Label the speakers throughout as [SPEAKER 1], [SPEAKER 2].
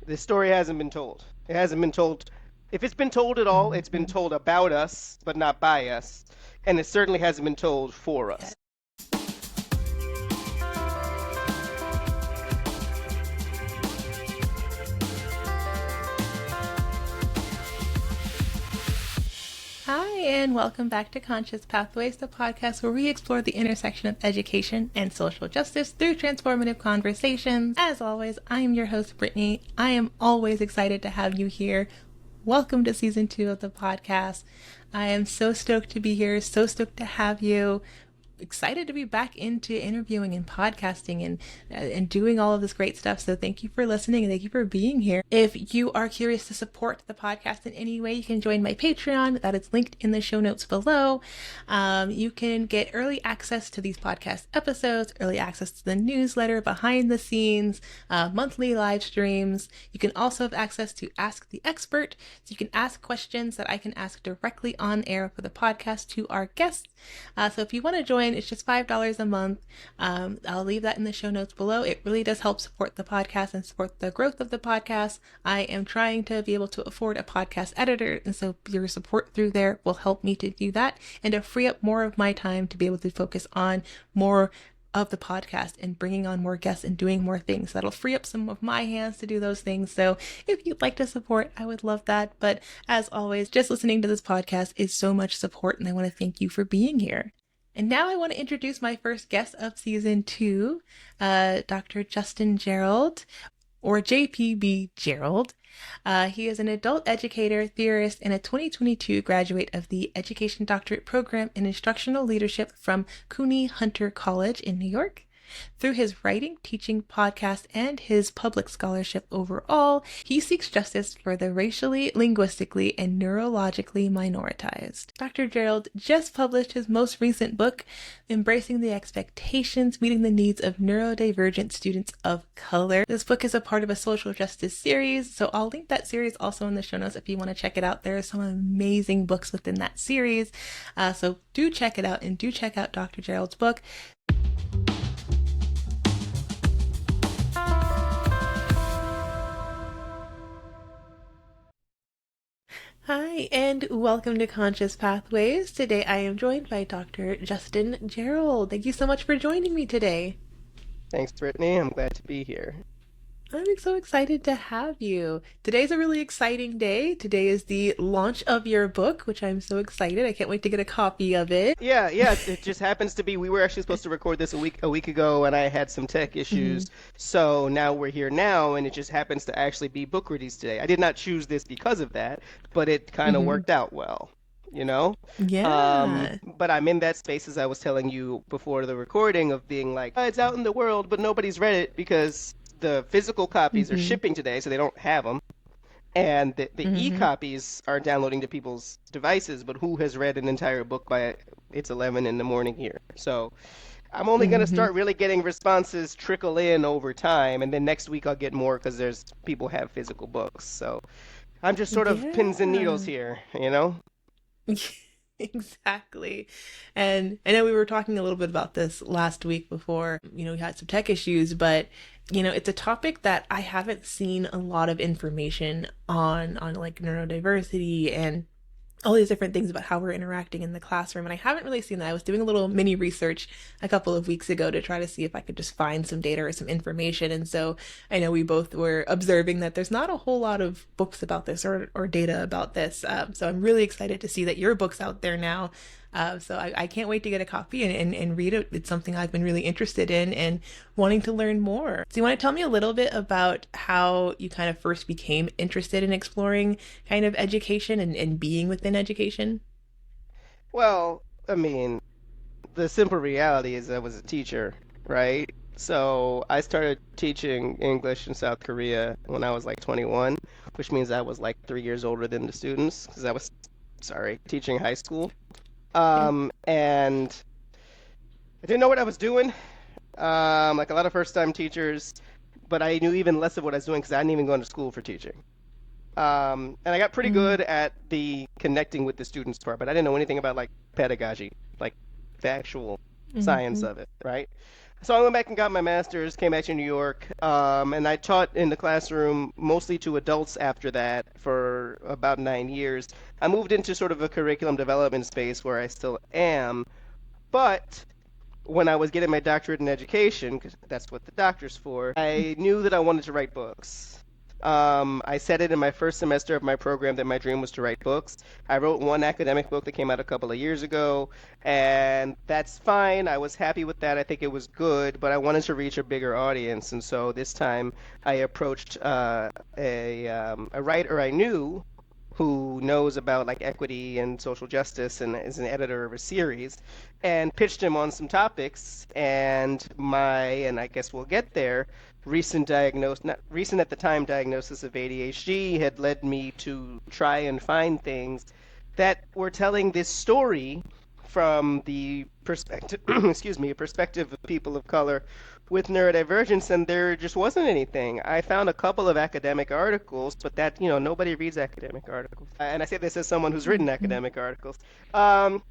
[SPEAKER 1] The story hasn't been told. It hasn't been told. If it's been told at all, it's been told about us, but not by us. And it certainly hasn't been told for us.
[SPEAKER 2] Hi, and welcome back to Conscious Pathways, the podcast where we explore the intersection of education and social justice through transformative conversations. As always, I am your host, Brittany. I am always excited to have you here. Welcome to season 2 of the podcast. I am so stoked to be here, so stoked to have you. Excited to be back into interviewing and podcasting and doing all of this great stuff. So thank you for listening and thank you for being here. If you are curious to support the podcast in any way, you can join my Patreon. That is linked in the show notes below. You can get early access to these podcast episodes, early access to the newsletter, behind the scenes, monthly live streams. You can also have access to Ask the Expert. So you can ask questions that I can ask directly on air for the podcast to our guests. So if you want to join, it's just $5 a month. I'll leave that in the show notes below. It really does help support the podcast and support the growth of the podcast. I am trying to be able to afford a podcast editor, and so your support through there will help me to do that and to free up more of my time to be able to focus on more of the podcast and bringing on more guests and doing more things. That'll free up some of my hands to do those things. So if you'd like to support, I would love that. But as always, just listening to this podcast is so much support, and I want to thank you for being here. And now I want to introduce my first guest of season 2, Dr. Justin Gerald, or JPB Gerald. He is an adult educator, theorist, and a 2022 graduate of the Education Doctorate Program in Instructional Leadership from Cooney Hunter College in New York. Through his writing, teaching, podcast, and his public scholarship overall, he seeks justice for the racially, linguistically, and neurologically minoritized. Dr. Gerald just published his most recent book, Embracing the Expectations, Meeting the Needs of Neurodivergent Students of Color. This book is a part of a social justice series, so I'll link that series also in the show notes if you want to check it out. There are some amazing books within that series, so do check it out and do check out Dr. Gerald's book. Hi, and welcome to Conscious Pathways. Today I am joined by Dr. Justin Gerald. Thank you so much for joining me today.
[SPEAKER 1] Thanks, Brittany. I'm glad to be here.
[SPEAKER 2] I'm so excited to have you. Today's a really exciting day. Today is the launch of your book, which I'm so excited. I can't wait to get a copy of it.
[SPEAKER 1] Yeah. It just happens to be, we were actually supposed to record this a week ago, and I had some tech issues. So now we're here now, and it just happens to actually be book release today. I did not choose this because of that, but it kind of worked out well, you know?
[SPEAKER 2] Yeah.
[SPEAKER 1] But I'm in that space, as I was telling you before the recording, of being like, oh, it's out in the world, but nobody's read it because the physical copies are shipping today, so they don't have them. And the e-copies are downloading to people's devices, but who has read an entire book by it's 11 in the morning here? So I'm only going to start really getting responses trickle in over time, and then next week I'll get more because there's people have physical books. So I'm just sort of pins and needles here, you know?
[SPEAKER 2] Exactly. And I know we were talking a little bit about this last week before, we had some tech issues, but it's a topic that I haven't seen a lot of information on like neurodiversity and all these different things about how we're interacting in the classroom. And I haven't really seen that. I was doing a little mini research a couple of weeks ago to try to see if I could just find some data or some information. And so I know we both were observing that there's not a whole lot of books about this or data about this. So I'm really excited to see that your book's out there now. So I can't wait to get a copy and read it. It's something I've been really interested in and wanting to learn more. So you want to tell me a little bit about how you kind of first became interested in exploring kind of education and being within education?
[SPEAKER 1] Well, I mean, the simple reality is I was a teacher, right? So I started teaching English in South Korea when I was like 21, which means I was like 3 years older than the students because I was, teaching high school. And I didn't know what I was doing, like a lot of first-time teachers, but I knew even less of what I was doing because I didn't even go to school for teaching. And I got pretty good at the connecting with the students part, but I didn't know anything about like pedagogy, like the actual science of it, right? So I went back and got my master's, came back to New York, and I taught in the classroom mostly to adults after that for about 9 years. I moved into sort of a curriculum development space where I still am, but when I was getting my doctorate in education, because that's what the doctor's for, I knew that I wanted to write books. I said it in my first semester of my program that my dream was to write books. I wrote one academic book that came out a couple of years ago, and that's fine. I was happy with that. I think it was good, but I wanted to reach a bigger audience, and so this time I approached a writer I knew who knows about like equity and social justice and is an editor of a series, and pitched him on some topics. And I guess we'll get there, not recent at the time diagnosis of ADHD had led me to try and find things that were telling this story from the perspective, excuse me, a perspective of people of color with neurodivergence, and there just wasn't anything. I found a couple of academic articles, but nobody reads academic articles. And I say this as someone who's written
[SPEAKER 2] Mhm.
[SPEAKER 1] academic articles. Um,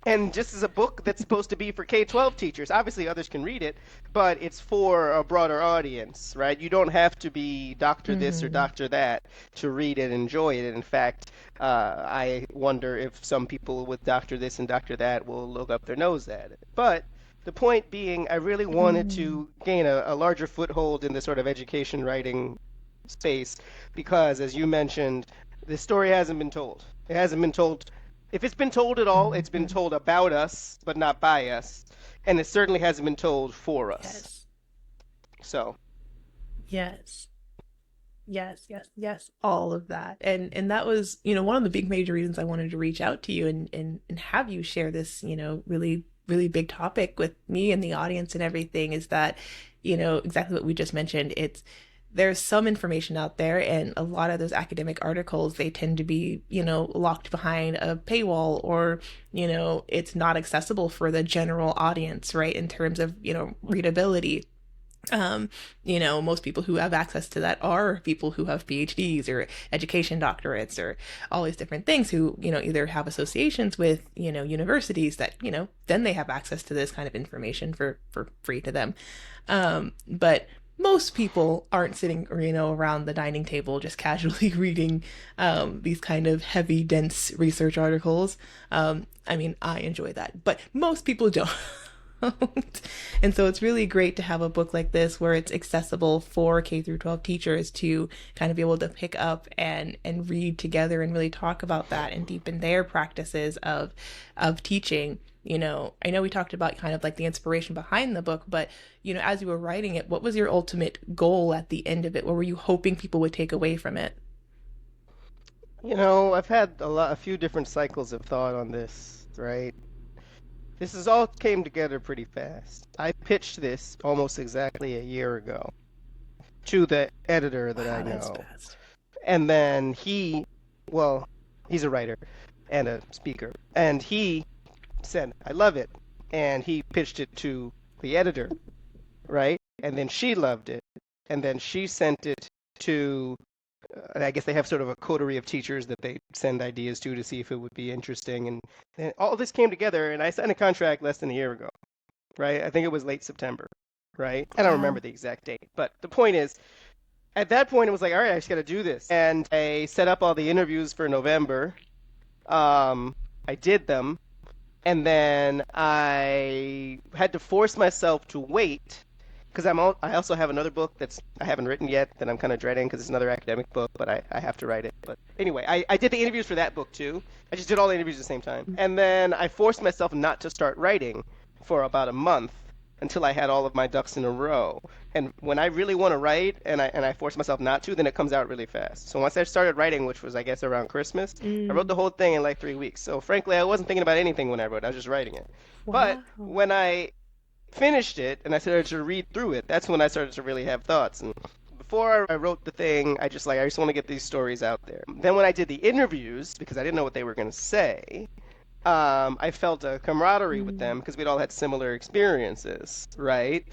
[SPEAKER 1] and just as a book that's supposed to be for K-12 teachers, obviously others can read it, but it's for a broader audience, right? You don't have to be doctor this or
[SPEAKER 2] Mhm.
[SPEAKER 1] doctor that to read it and enjoy it. In fact, I wonder if some people with doctor this and doctor that will look up their nose at it. But the point being, I really wanted
[SPEAKER 2] Mhm.
[SPEAKER 1] to gain a larger foothold in the sort of education writing space because, as you mentioned, the story hasn't been told. It hasn't been told. If it's been told at all, it's been
[SPEAKER 2] Mhm.
[SPEAKER 1] told about us, but not by us. And it certainly hasn't been told for us.
[SPEAKER 2] Yes.
[SPEAKER 1] So,
[SPEAKER 2] Yes. Yes, yes, yes, all of that. And that was, one of the big major reasons I wanted to reach out to you and have you share this, really really big topic with me and the audience and everything is that, exactly what we just mentioned. There's some information out there and a lot of those academic articles, they tend to be, locked behind a paywall or, it's not accessible for the general audience, right? In terms of, readability. um Most people who have access to that are people who have PhDs or education doctorates or all these different things who either have associations with universities that then they have access to this kind of information for free to them. But most people aren't sitting around the dining table just casually reading these kind of heavy dense research articles. I mean, I enjoy that, but most people don't. And so it's really great to have a book like this where it's accessible for K through 12 teachers to kind of be able to pick up and read together and really talk about that and deepen their practices of teaching. I know we talked about kind of like the inspiration behind the book, but as you were writing it, what was your ultimate goal at the end of it? What were you hoping people would take away from it?
[SPEAKER 1] I've had a few different cycles of thought on this, right? This is all came together pretty fast. I pitched this almost exactly a year ago to the editor that I
[SPEAKER 2] Wow, that's
[SPEAKER 1] know.
[SPEAKER 2] fast.
[SPEAKER 1] And then well, he's a writer and a speaker, and he said, I love it. And he pitched it to the editor, right? And then she loved it. And then she sent it to, I guess they have sort of a coterie of teachers that they send ideas to see if it would be interesting. And all this came together, and I signed a contract less than a year ago, right? I think it was late September, right? I don't remember
[SPEAKER 2] Wow.
[SPEAKER 1] the exact date, but the point is, at that point, it was like, all right, I just got to do this. And I set up all the interviews for November. I did them, and then I had to force myself to wait because I also have another book that's I haven't written yet that I'm kind of dreading because it's another academic book, but I have to write it. But anyway, I did the interviews for that book too. I just did all the interviews at the same time. And then I forced myself not to start writing for about a month until I had all of my ducks in a row. And when I really want to write and I force myself not to, then it comes out really fast. So once I started writing, which was I guess around Christmas, I wrote
[SPEAKER 2] Mm,
[SPEAKER 1] the whole thing in like 3 weeks. So frankly, I wasn't thinking about anything when I wrote. I was just writing it. But
[SPEAKER 2] wow.
[SPEAKER 1] when I finished it and I started to read through it, that's when I started to really have thoughts. And before I wrote the thing, I just want to get these stories out there. Then when I did the interviews, because I didn't know what they were going to say, I felt a camaraderie with
[SPEAKER 2] Mm,
[SPEAKER 1] them because we'd all had similar experiences, right?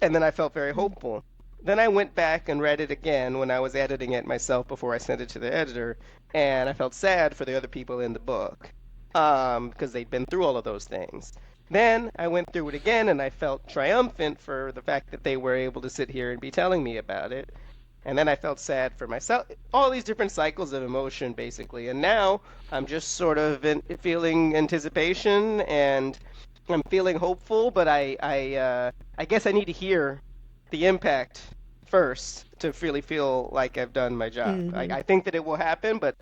[SPEAKER 1] And then I felt very
[SPEAKER 2] mm,
[SPEAKER 1] hopeful. Then I went back and read it again when I was editing it myself before I sent it to the editor, and I felt sad for the other people in the book because they'd been through all of those things. Then I went through it again and I felt triumphant for the fact that they were able to sit here and be telling me about it. And then I felt sad for myself. All these different cycles of emotion, basically. And now I'm just sort of feeling anticipation and I'm feeling hopeful, but I guess I need to hear the impact first to really feel like I've done my job.
[SPEAKER 2] Hmm.
[SPEAKER 1] I think that it will happen, but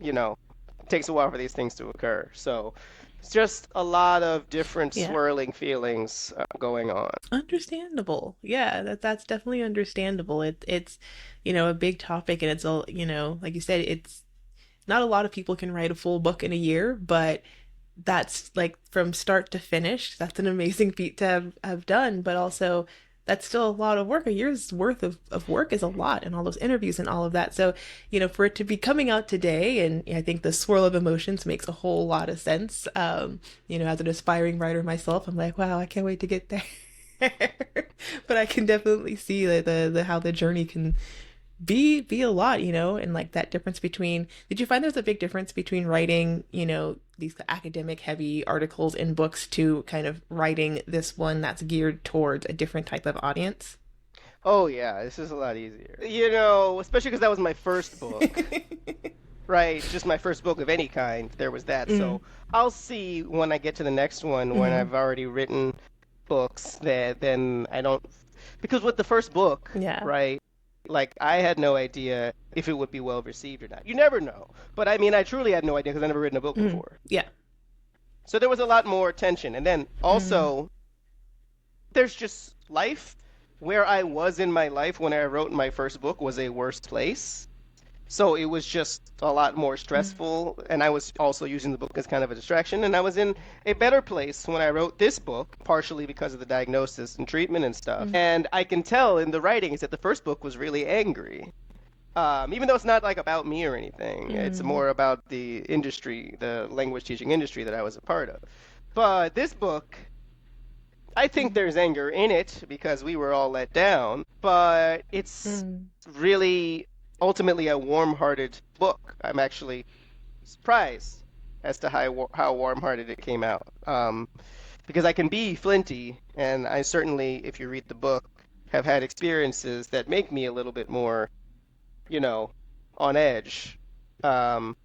[SPEAKER 1] you know, it takes a while for these things to occur. So it's just a lot of different
[SPEAKER 2] Yeah.
[SPEAKER 1] swirling feelings going on.
[SPEAKER 2] Understandable. Yeah, that's definitely understandable. It's a big topic, and it's all, like you said, it's not a lot of people can write a full book in a year, but that's like from start to finish. That's an amazing feat to have done, but also that's still a lot of work. A year's worth of work is a lot, and all those interviews and all of that. So, for it to be coming out today, and I think the swirl of emotions makes a whole lot of sense. As an aspiring writer myself, I'm like, wow, I can't wait to get there. But I can definitely see the how the journey can be a lot, and like that difference between, did you find there's a big difference between writing, these academic heavy articles in books to kind of writing this one that's geared towards a different type of audience?
[SPEAKER 1] Oh yeah, this is a lot easier. Especially because that was my first book, right? Just my first book of any kind. There was that.
[SPEAKER 2] Mm,
[SPEAKER 1] So I'll see when I get to the next one when
[SPEAKER 2] mm-hmm.
[SPEAKER 1] I've already written books that then I don't, because with the first book,
[SPEAKER 2] Yeah.
[SPEAKER 1] right? Like I had no idea if it would be well received or not. You never know. But I mean, I truly had no idea because I never written a book
[SPEAKER 2] Mm,
[SPEAKER 1] before.
[SPEAKER 2] yeah.
[SPEAKER 1] So there was a lot more tension. And then
[SPEAKER 2] Mm,
[SPEAKER 1] also there's just life. Where I was in my life when I wrote my first book was a worse place. So it was just a lot more
[SPEAKER 2] mm,
[SPEAKER 1] stressful. And I was also using the book as kind of a distraction. And I was in a better place when I wrote this book, partially because of the diagnosis and treatment and stuff.
[SPEAKER 2] mm,
[SPEAKER 1] And I can tell in the writings that the first book was really angry. Even though it's not like about me or anything, it's
[SPEAKER 2] mm,
[SPEAKER 1] more about the industry, the language teaching industry that I was a part of. But this book, I think
[SPEAKER 2] mm,
[SPEAKER 1] there's anger in it because we were all let down, but it's
[SPEAKER 2] mm,
[SPEAKER 1] really ultimately a warm-hearted book. I'm actually surprised as to how warm-hearted it came out. Because I can be flinty, and I certainly, if you read the book, have had experiences that make me a little bit more, you know, on edge. Um,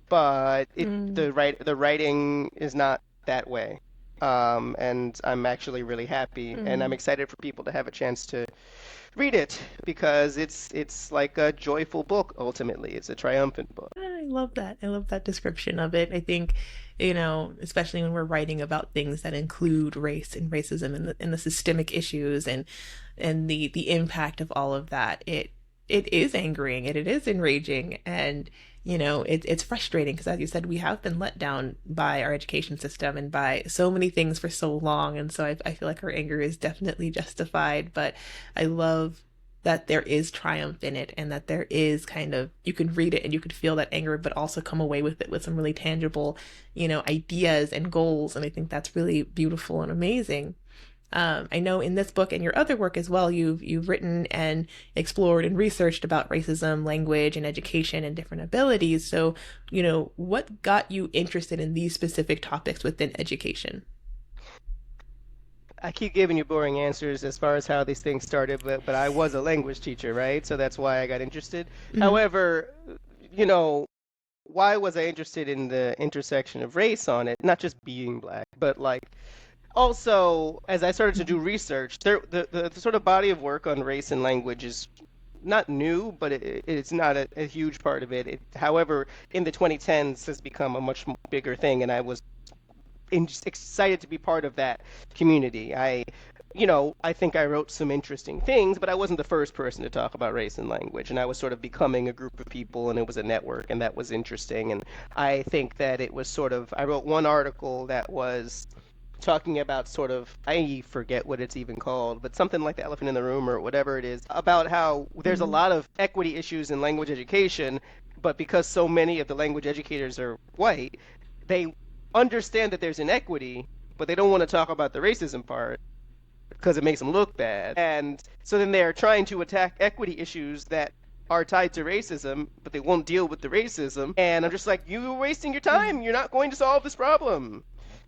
[SPEAKER 1] but
[SPEAKER 2] mm,
[SPEAKER 1] the writing is not that way. And I'm actually really happy, and I'm
[SPEAKER 2] mm.
[SPEAKER 1] excited for people to have a chance to read it because it's like a joyful book ultimately. It's a triumphant book.
[SPEAKER 2] I love that. I love that description of it. I think, especially when we're writing about things that include race and racism and the systemic issues and the impact of all of that, it is angering and it is enraging, and it's frustrating because, as you said, we have been let down by our education system and by so many things for so long, and so I feel like our anger is definitely justified. But I love that there is triumph in it, and that there is kind of, you can read it and you can feel that anger but also come away with it with some really tangible, ideas and goals, and I think that's really beautiful and amazing. I know in this book and your other work as well, you've written and explored and researched about racism, language, and education and different abilities. So, what got you interested in these specific topics within education?
[SPEAKER 1] I keep giving you boring answers as far as how these things started, but I was a language teacher, right? So that's why I got interested.
[SPEAKER 2] Mm-hmm.
[SPEAKER 1] However, you know, why was I interested in the intersection of race on it? Not just being black, but like also as I started to do research, the sort of body of work on race and language is not new, but it's not a huge part of it. However, in the 2010s has become a much bigger thing, and I was excited to be part of that community. I think I wrote some interesting things, but I wasn't the first person to talk about race and language, and I was sort of becoming a group of people, and it was a network, and that was interesting. And I think that it was sort of, I wrote one article that was talking about sort of, I forget what it's even called, but something like the elephant in the room or whatever it is, about how there's a
[SPEAKER 2] Mm-hmm.
[SPEAKER 1] lot of equity issues in language education, but because so many of the language educators are white, they understand that there's inequity, but they don't want to talk about the racism part because it makes them look bad. And so then they're trying to attack equity issues that are tied to racism, but they won't deal with the racism. And I'm just like, you're wasting your time. You're not going to solve this problem.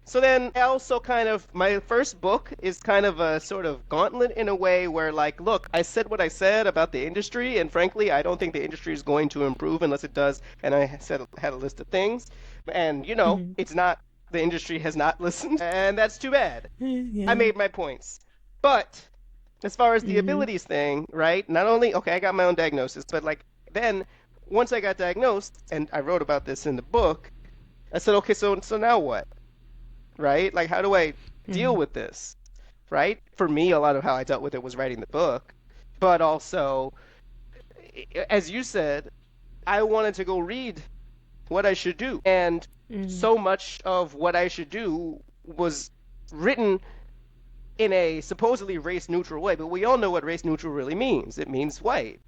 [SPEAKER 1] So then I also kind of, my first book is kind of a sort of gauntlet in a way where, like, look, I said what I said about the industry, and frankly, I don't think the industry is going to improve unless it does. And I said, had a list of things. And,
[SPEAKER 2] Mm-hmm.
[SPEAKER 1] it's not, the industry has not listened, and that's too bad. I
[SPEAKER 2] Yeah.
[SPEAKER 1] made my points. But as far as the
[SPEAKER 2] Mm-hmm.
[SPEAKER 1] abilities thing, right? Not only, okay, I got my own diagnosis, but like, then once I got diagnosed, and I wrote about this in the book, I said, okay, so now what? Right? Like, how do I deal
[SPEAKER 2] Mm-hmm.
[SPEAKER 1] with this? Right? For me, a lot of how I dealt with it was writing the book, but also, as you said, I wanted to go read what I should do. And
[SPEAKER 2] Mm-hmm.
[SPEAKER 1] so much of what I should do was written in a supposedly race neutral way, but we all know what race neutral really means. It means white.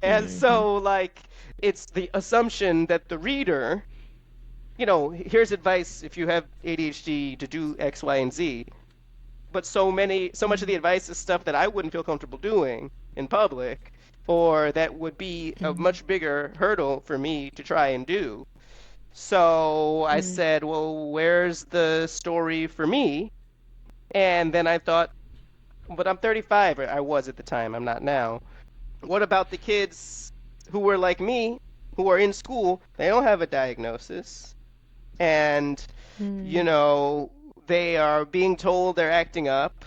[SPEAKER 1] And
[SPEAKER 2] Mm-hmm.
[SPEAKER 1] so, like, it's the assumption that the reader, here's advice if you have ADHD to do X, Y, and Z. But so much of the advice is stuff that I wouldn't feel comfortable doing in public, or that would be a
[SPEAKER 2] Mm-hmm.
[SPEAKER 1] much bigger hurdle for me to try and do. So I
[SPEAKER 2] Mm-hmm.
[SPEAKER 1] said, well, where's the story for me? And then I thought, but I'm 35, or I was at the time, I'm not now. What about the kids who were like me, who are in school? They don't have a diagnosis. And, you
[SPEAKER 2] Mm-hmm.
[SPEAKER 1] know, they are being told they're acting up,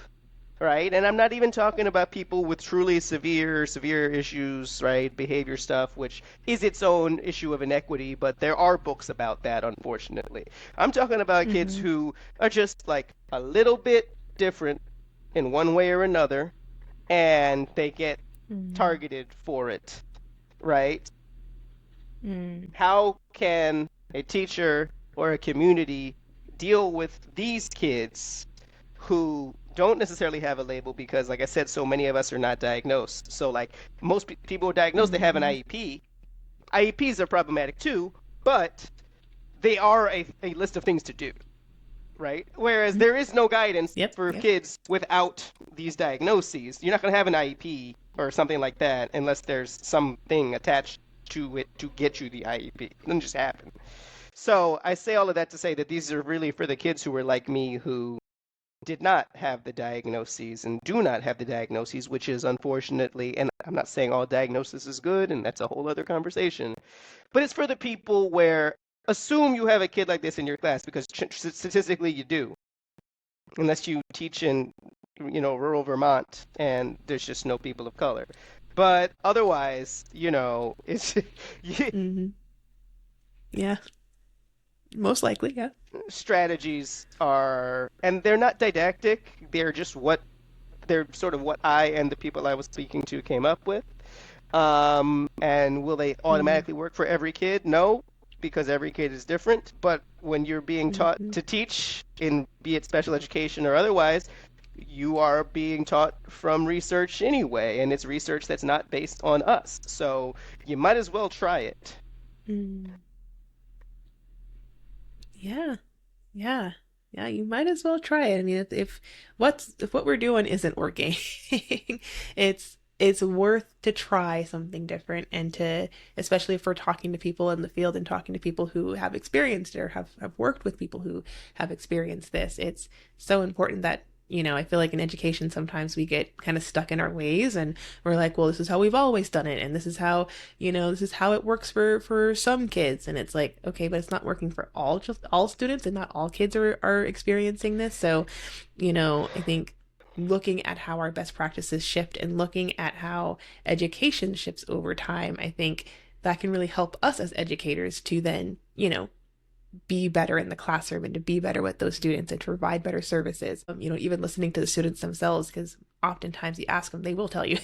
[SPEAKER 1] right? And I'm not even talking about people with truly severe issues, right? Behavior stuff, which is its own issue of inequity, but there are books about that, unfortunately. I'm talking about kids
[SPEAKER 2] Mm-hmm.
[SPEAKER 1] who are just like a little bit different in one way or another, and they get targeted for it, right?
[SPEAKER 2] Mm-hmm.
[SPEAKER 1] How can a teacher or a community deal with these kids who don't necessarily have a label because, like I said, so many of us are not diagnosed. So, like, most people who are diagnosed, they have an
[SPEAKER 2] Mm-hmm.
[SPEAKER 1] IEP. IEPs are problematic too, but they are a list of things to do, right? Whereas there is no guidance
[SPEAKER 2] Yep.
[SPEAKER 1] for
[SPEAKER 2] Yep.
[SPEAKER 1] kids without these diagnoses. You're not going to have an IEP or something like that unless there's something attached to it to get you the IEP. It doesn't just happen. So I say all of that to say that these are really for the kids who were like me who did not have the diagnoses and do not have the diagnoses, which is unfortunately, and I'm not saying all diagnosis is good, and that's a whole other conversation, but it's for the people where assume you have a kid like this in your class because statistically you do, unless you teach in, rural Vermont and there's just no people of color. But otherwise, it's
[SPEAKER 2] Mm-hmm. Yeah. Most likely. Yeah.
[SPEAKER 1] strategies are, and they're not didactic, they're sort of what I and the people I was speaking to came up with. And will they
[SPEAKER 2] Mm-hmm.
[SPEAKER 1] automatically work for every kid? No, because every kid is different. But when you're being taught
[SPEAKER 2] Mm-hmm.
[SPEAKER 1] to teach in, be it special education or otherwise, you are being taught from research anyway, and it's research that's not based on us. So you might as well try it.
[SPEAKER 2] Mm. Yeah. Yeah. Yeah, you might as well try it. I mean, if what we're doing isn't working, it's worth to try something different and to, especially if we're talking to people in the field and talking to people who have experienced it or have worked with people who have experienced this. It's so important that, I feel like in education sometimes we get kind of stuck in our ways and we're like, well, this is how we've always done it and this is how it works for some kids, and it's like, okay, but it's not working for all students, and not all kids are experiencing this. So, I think looking at how our best practices shift and looking at how education shifts over time, I think that can really help us as educators to then, be better in the classroom and to be better with those students and to provide better services. Even listening to the students themselves, because oftentimes you ask them, they will tell you.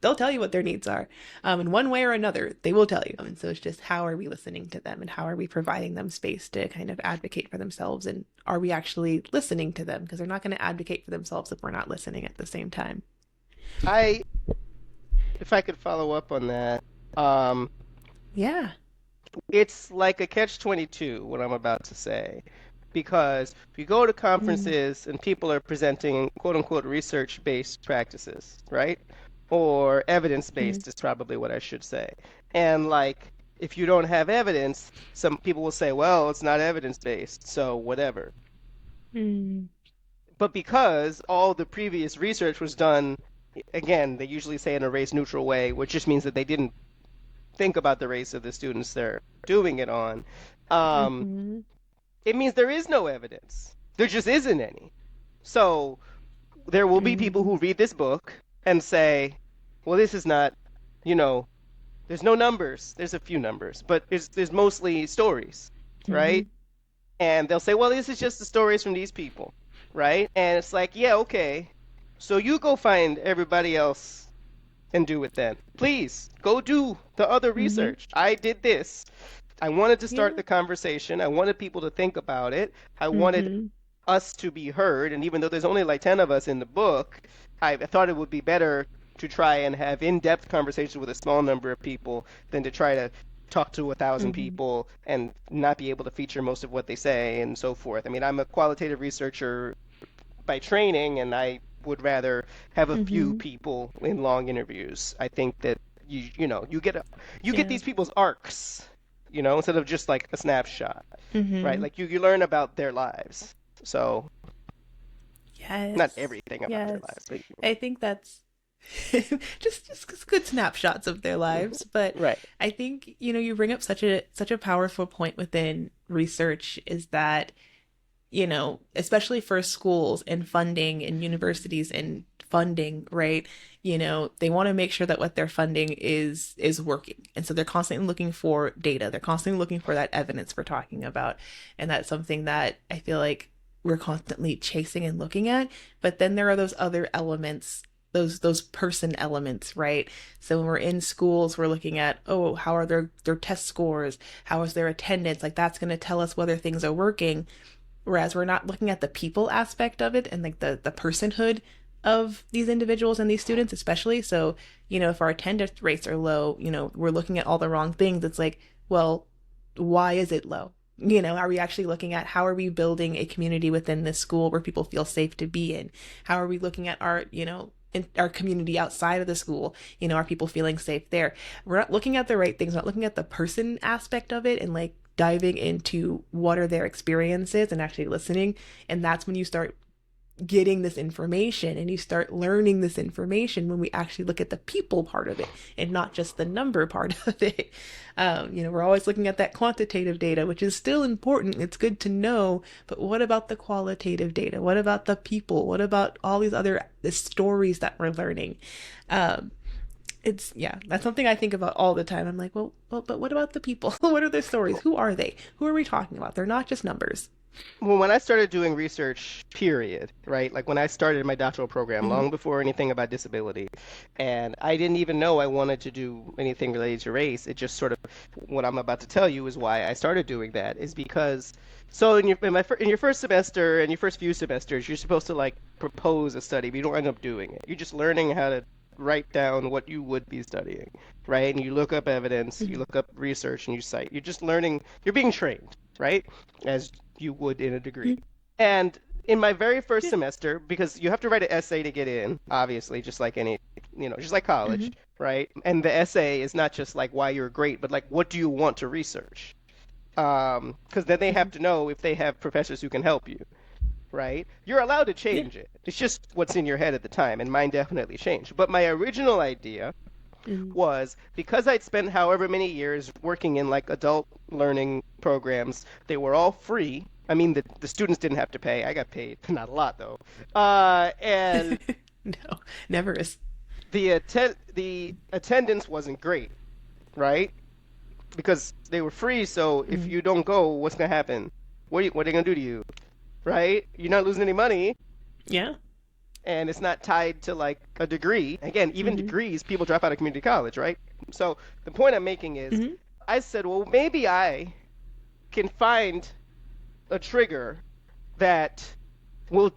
[SPEAKER 2] They'll tell you what their needs are. In one way or another, they will tell you. And so it's just, how are we listening to them and how are we providing them space to kind of advocate for themselves? And are we actually listening to them? Because they're not going to advocate for themselves if we're not listening at the same time.
[SPEAKER 1] I, if I could follow up on that, um,
[SPEAKER 2] Yeah.
[SPEAKER 1] it's like a catch-22, what I'm about to say, because if you go to
[SPEAKER 2] Mm,
[SPEAKER 1] conferences and people are presenting quote unquote research-based practices, right? Or
[SPEAKER 2] mm,
[SPEAKER 1] evidence-based is probably what I should say. And like, if you don't have evidence, some people will say, well, it's not evidence-based, so whatever.
[SPEAKER 2] Mm-hmm.
[SPEAKER 1] But because all the previous research was done, again, they usually say in a race neutral way, which just means that they didn't think about the race of the students they're doing it on. Um,
[SPEAKER 2] Mm-hmm.
[SPEAKER 1] it means there is no evidence. There just isn't any. So there will be people
[SPEAKER 2] Mm-hmm.
[SPEAKER 1] who read this book and say, well, this is not, you know, there's no numbers. There's a few numbers, but there's mostly stories,
[SPEAKER 2] Mm-hmm.
[SPEAKER 1] right? And they'll say, well, this is just the stories from these people, right? And it's like, yeah, okay. So you go find everybody else and do it then. Please go do the other
[SPEAKER 2] Mm-hmm.
[SPEAKER 1] research. I did this. I wanted to start
[SPEAKER 2] Yeah.
[SPEAKER 1] the conversation. I wanted people to think about it. I wanted
[SPEAKER 2] Mm-hmm.
[SPEAKER 1] us to be heard. And even though there's only like 10 of us in the book, I thought it would be better to try and have in-depth conversations with a small number of people than to try to talk to 1,000
[SPEAKER 2] Mm-hmm.
[SPEAKER 1] people and not be able to feature most of what they say and so forth. I mean, I'm a qualitative researcher by training, and I would rather have a few
[SPEAKER 2] Mm-hmm.
[SPEAKER 1] people in long interviews. I think that you get
[SPEAKER 2] Yeah.
[SPEAKER 1] these people's arcs, instead of just like a snapshot, right?
[SPEAKER 2] Mm-hmm.
[SPEAKER 1] Like you learn about their lives. So not
[SPEAKER 2] Yes.
[SPEAKER 1] everything about their
[SPEAKER 2] Yes.
[SPEAKER 1] lives, but
[SPEAKER 2] I think that's just good snapshots of their lives, but
[SPEAKER 1] right.
[SPEAKER 2] I think, you bring up such a powerful point within research is that, especially for schools and funding and universities and funding, right? They want to make sure that what they're funding is working. And so they're constantly looking for data. They're constantly looking for that evidence we're talking about. And that's something that I feel like we're constantly chasing and looking at. But then there are those other elements, those person elements, right? So when we're in schools, we're looking at, oh, how are their test scores? How is their attendance? Like that's going to tell us whether things are working. Whereas we're not looking at the people aspect of it and like the personhood of these individuals and these students especially. So if our attendance rates are low, we're looking at all the wrong things. It's like, well, why is it low? Are we actually looking at how are we building a community within this school where people feel safe to be in? How are we looking at our in our community outside of the school? Are people feeling safe there? We're not looking at the right things. We're not looking at the person aspect of it and like diving into what are their experiences and actually listening. And that's when you start getting this information and you start learning this information when we actually look at the people part of it and not just the number part of it. We're always looking at that quantitative data, which is still important. It's good to know, but what about the qualitative data? What about the people? What about all these other the stories that we're learning? That's something I think about all the time. I'm like, well, but what about the people? What are their stories? Who are they? Who are we talking about? They're not just numbers.
[SPEAKER 1] Well, when I started doing research, period, right? Like when I started my doctoral program,
[SPEAKER 2] Mm-hmm.
[SPEAKER 1] long before anything about disability, and I didn't even know I wanted to do anything related to race. It just sort of, what I'm about to tell you is why I started doing that, is because, so in your first semester and your first few semesters, you're supposed to like propose a study, but you don't end up doing it. You're just learning how to write down what you would be studying, right? And you look up evidence, you
[SPEAKER 2] Mm-hmm.
[SPEAKER 1] look up research, and you cite. You're just learning, you're being trained, right? As you would in a degree. And in my very first
[SPEAKER 2] Yeah.
[SPEAKER 1] semester, because you have to write an essay to get in, obviously, just like any, just like
[SPEAKER 2] Mm-hmm.
[SPEAKER 1] college, right? And the essay is not just like why you're great, but like what do you want to research? Because then they
[SPEAKER 2] Mm-hmm.
[SPEAKER 1] have to know if they have professors who can help you, right? You're allowed to
[SPEAKER 2] Yeah.
[SPEAKER 1] change it. It's just what's in your head at the time, and mine definitely changed. But my original idea
[SPEAKER 2] Mm-hmm.
[SPEAKER 1] was because I'd spent however many years working in like adult learning programs, they were all free. I mean, the students didn't have to pay. I got paid, not a lot though. And
[SPEAKER 2] No, never is.
[SPEAKER 1] the attendance wasn't great, right? Because they were free. So if
[SPEAKER 2] Mm-hmm.
[SPEAKER 1] you don't go, what's gonna happen? What are they gonna do to you, right? You're not losing any money,
[SPEAKER 2] Yeah.
[SPEAKER 1] and it's not tied to like a degree. Again, even
[SPEAKER 2] Mm-hmm.
[SPEAKER 1] degrees, people drop out of community college, right? So the point I'm making is,
[SPEAKER 2] Mm-hmm.
[SPEAKER 1] I said, well, maybe I can find a trigger that will,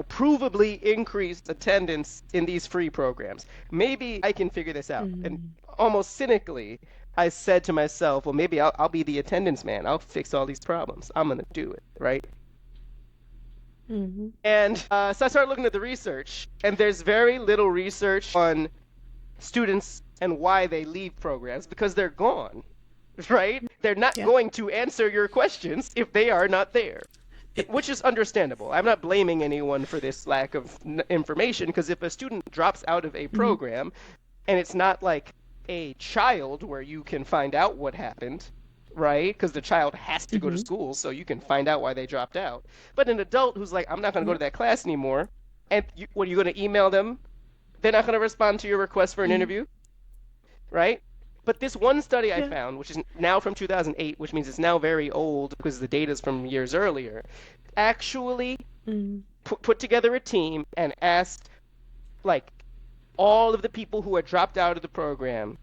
[SPEAKER 1] provably increase attendance in these free programs. Maybe I can figure this out. And
[SPEAKER 2] Mm-hmm.
[SPEAKER 1] almost cynically, I said to myself, well, maybe I'll be the attendance man. I'll fix all these problems. I'm going to do it, right?
[SPEAKER 2] Mm-hmm.
[SPEAKER 1] And so I started looking at the research, and there's very little research on students and why they leave programs because they're gone, right? They're not
[SPEAKER 2] Yeah.
[SPEAKER 1] going to answer your questions if they are not there. which is understandable. I'm not blaming anyone for this lack of information, because if a student drops out of a
[SPEAKER 2] Mhm.
[SPEAKER 1] program and it's not like a child where you can find out what happened, right? Because the child has to go to
[SPEAKER 2] Mhm.
[SPEAKER 1] school, so you can find out why they dropped out. But an adult who's like, I'm not going to go to
[SPEAKER 2] Yep.
[SPEAKER 1] that class anymore, and what are you going to email them? They're not going to respond to your request for an
[SPEAKER 2] Mhm.
[SPEAKER 1] interview, right? But this one study I
[SPEAKER 2] Yeah.
[SPEAKER 1] found, which is now from 2008, which means it's now very old because the data is from years earlier, actually
[SPEAKER 2] Mhm.
[SPEAKER 1] put together a team and asked like all of the people who had dropped out of the program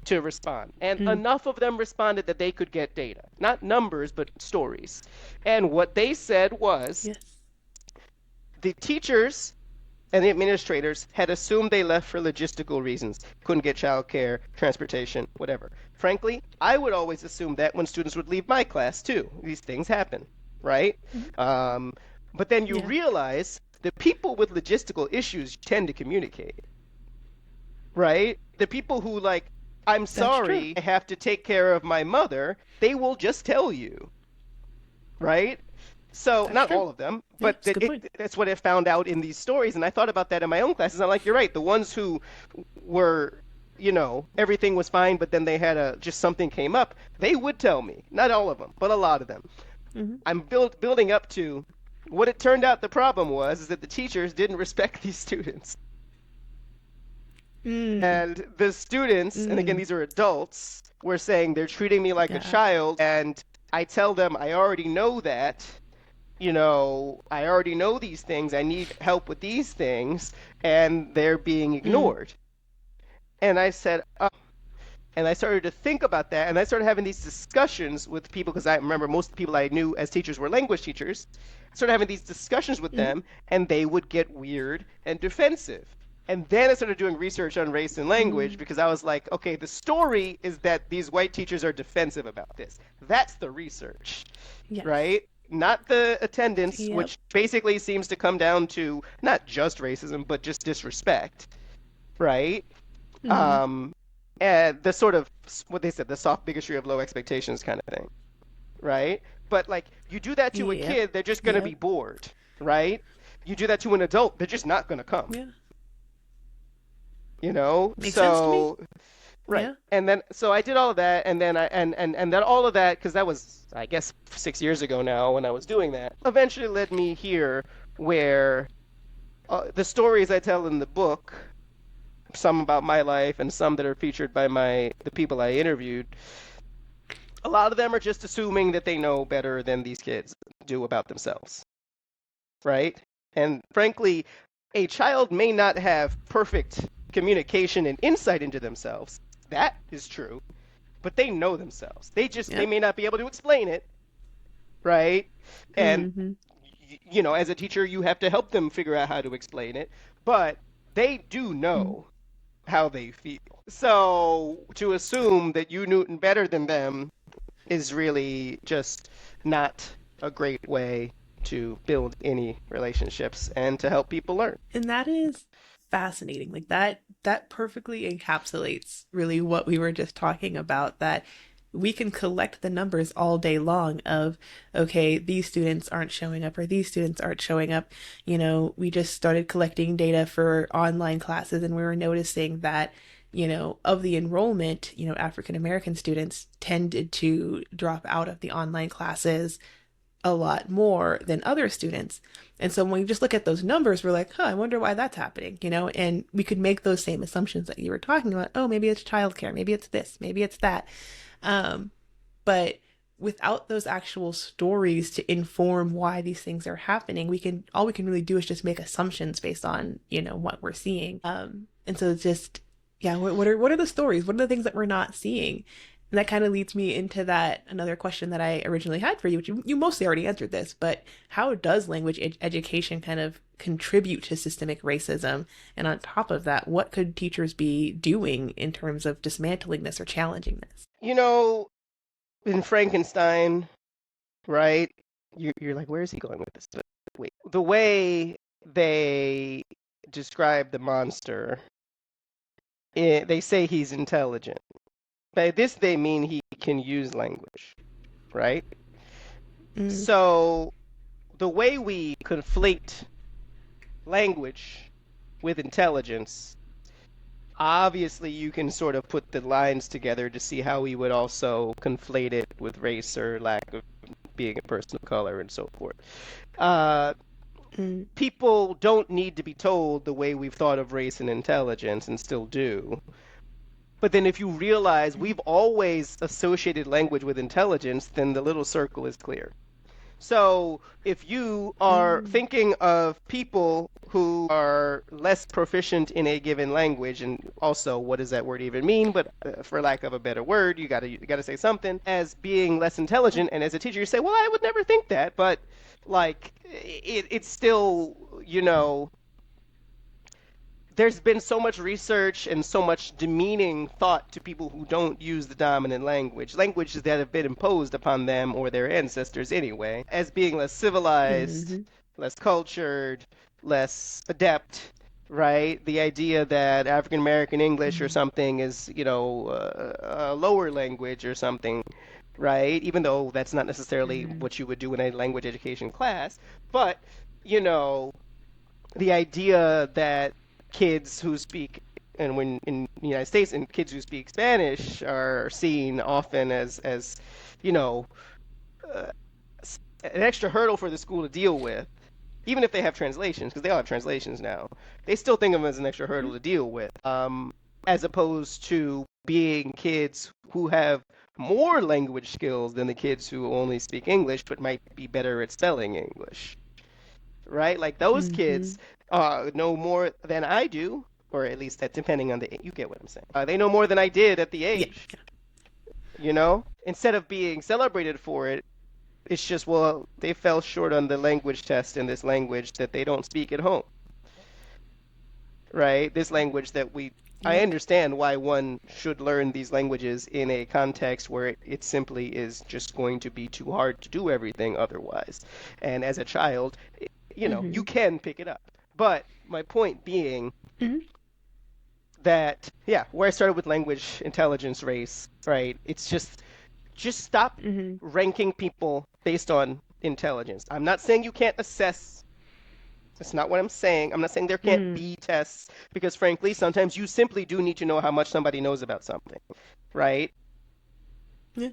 [SPEAKER 1] to respond. And
[SPEAKER 2] Mhm.
[SPEAKER 1] enough of them responded that they could get data. Not numbers, but stories. And what they said was
[SPEAKER 2] Yes.
[SPEAKER 1] the teachers and the administrators had assumed they left for logistical reasons. Couldn't get childcare, transportation, whatever. Frankly, I would always assume that when students would leave my class too. These things happen, right?
[SPEAKER 2] Mhm.
[SPEAKER 1] Um, but then you
[SPEAKER 2] Yeah.
[SPEAKER 1] realize the people with logistical issues tend to communicate, right? The people who like, I'm
[SPEAKER 2] That's true.
[SPEAKER 1] sorry, I have to take care of my mother, they will just tell you, right? So
[SPEAKER 2] That's
[SPEAKER 1] not
[SPEAKER 2] true.
[SPEAKER 1] all of them,
[SPEAKER 2] Yeah,
[SPEAKER 1] but
[SPEAKER 2] it's a good point.
[SPEAKER 1] that's what I found out in these stories, and I thought about that in my own classes. I'm like, you're right. The ones who were, everything was fine, but then they had just something came up. They would tell me. Not all of them, but a lot of them.
[SPEAKER 2] Mhm.
[SPEAKER 1] I'm building up to what it turned out. The problem was is that the teachers didn't respect these students,
[SPEAKER 2] Mm.
[SPEAKER 1] and the students, and again,
[SPEAKER 2] Mm.
[SPEAKER 1] these are adults, were saying they're treating me like a
[SPEAKER 2] Yeah.
[SPEAKER 1] child, and I tell them I already know that. I already know these things. I need help with these things, and they're being
[SPEAKER 2] Mm.
[SPEAKER 1] ignored. And I said, and I started to think about that, and I started having these discussions with people because I remember most of the people I knew as teachers were language teachers. I started having these discussions with
[SPEAKER 2] Mhm.
[SPEAKER 1] them, and they would get weird and defensive. And then I started doing research on race and language
[SPEAKER 2] Mm.
[SPEAKER 1] because I was like, okay, the story is that these white teachers are defensive about this. That's the research,
[SPEAKER 2] Yes.
[SPEAKER 1] right? Not the attendance,
[SPEAKER 2] Yep.
[SPEAKER 1] which basically seems to come down to not just racism, but just disrespect, right?
[SPEAKER 2] Mhm.
[SPEAKER 1] Um, and the sort of what they said, the soft bigotry of low expectations kind of thing, right? But like you do that to a
[SPEAKER 2] Yep.
[SPEAKER 1] kid, they're just gonna be
[SPEAKER 2] Yep.
[SPEAKER 1] bored, right? You do that to an adult, they're just not gonna come,
[SPEAKER 2] Yeah.
[SPEAKER 1] you know?
[SPEAKER 2] Makes sense to me.
[SPEAKER 1] So right.
[SPEAKER 2] Yeah.
[SPEAKER 1] And then so I did all of that and then and then all of that because that was I guess 6 years ago now when I was doing that eventually led me here where the stories I tell in the book, some about my life and some that are featured by the people I interviewed, a lot of them are just assuming that they know better than these kids do about themselves, right? And frankly, a child may not have perfect communication and insight into themselves. That is true, but they know themselves. They
[SPEAKER 2] Yep.
[SPEAKER 1] may not be able to explain it, right? And
[SPEAKER 2] Mhm.
[SPEAKER 1] as a teacher, you have to help them figure out how to explain it, but they do
[SPEAKER 2] Mhm.
[SPEAKER 1] know how they feel. So to assume that you knew better than them is really just not a great way to build any relationships and to help people learn.
[SPEAKER 2] And that is fascinating. Like that perfectly encapsulates really what we were just talking about, that we can collect the numbers all day long of, okay, these students aren't showing up or these students aren't showing up. We just started collecting data for online classes and we were noticing that of the enrollment, African American students tended to drop out of the online classes a lot more than other students. And so when we just look at those numbers, we're like, I wonder why that's happening, and we could make those same assumptions that you were talking about. Oh, maybe it's childcare, maybe it's this, maybe it's that. Um, but without those actual stories to inform why these things are happening, all we can really do is just make assumptions based on, what we're seeing. And so it's just, yeah, what are the stories? What are the things that we're not seeing? And that kind of leads me into that another question that I originally had for you, which you mostly already answered this, but how does language education kind of contribute to systemic racism? And on top of that, what could teachers be doing in terms of dismantling this or challenging this?
[SPEAKER 1] You know, in Frankenstein, right? You're like, where is he going with this? But wait, the way they describe the monster, they say he's intelligent. By this, they mean he can use language, right?
[SPEAKER 2] Mm.
[SPEAKER 1] So the way we conflate language with intelligence, obviously you can sort of put the lines together to see how we would also conflate it with race or lack of being a person of color and so forth. Uh,
[SPEAKER 2] Mm.
[SPEAKER 1] People don't need to be told the way we've thought of race and intelligence and still do. But then if you realize we've always associated language with intelligence, then the little circle is clear. So if you are
[SPEAKER 2] Mm.
[SPEAKER 1] thinking of people who are less proficient in a given language, and also what does that word even mean? But for lack of a better word, you gotta say something as being less intelligent. And as a teacher, you say, well, I would never think that, but like it's still, there's been so much research and so much demeaning thought to people who don't use the dominant languages that have been imposed upon them or their ancestors anyway, as being less civilized,
[SPEAKER 2] Mm-hmm.
[SPEAKER 1] less cultured, less adept, right? The idea that African American English or
[SPEAKER 2] Mm-hmm.
[SPEAKER 1] something is, a lower language or something, right? Even though that's not necessarily
[SPEAKER 2] Mm-hmm.
[SPEAKER 1] what you would do in a language education class, but, you know, the idea that kids who speak and when in the United States and kids who speak Spanish are seen often as you know uh, an extra hurdle for the school to deal with, even if they have translations, because they all have translations now. They still think of them as an extra hurdle to deal with, as opposed to being kids who have more language skills than the kids who only speak English but might be better at spelling English, right? Like those
[SPEAKER 2] Mm-hmm.
[SPEAKER 1] kids know more than I do, or at least that depending on you get what I'm saying. They know more than I did at the
[SPEAKER 2] Yeah.
[SPEAKER 1] age, you know? Instead of being celebrated for it, it's just, well, they fell short on the language test in this language that they don't speak at home, right? This language that I
[SPEAKER 2] Yep.
[SPEAKER 1] understand why one should learn these languages in a context where it simply is just going to be too hard to do everything otherwise. And as a child, you
[SPEAKER 2] Mm-hmm.
[SPEAKER 1] can pick it up. But my point being
[SPEAKER 2] Mm-hmm.
[SPEAKER 1] that, yeah, where I started with language, intelligence, race, right? It's just stop
[SPEAKER 2] Mm-hmm.
[SPEAKER 1] ranking people based on intelligence. I'm not saying you can't assess. That's not what I'm saying. I'm not saying there can't
[SPEAKER 2] Mm.
[SPEAKER 1] be tests because frankly, sometimes you simply do need to know how much somebody knows about something, right?
[SPEAKER 2] Yeah.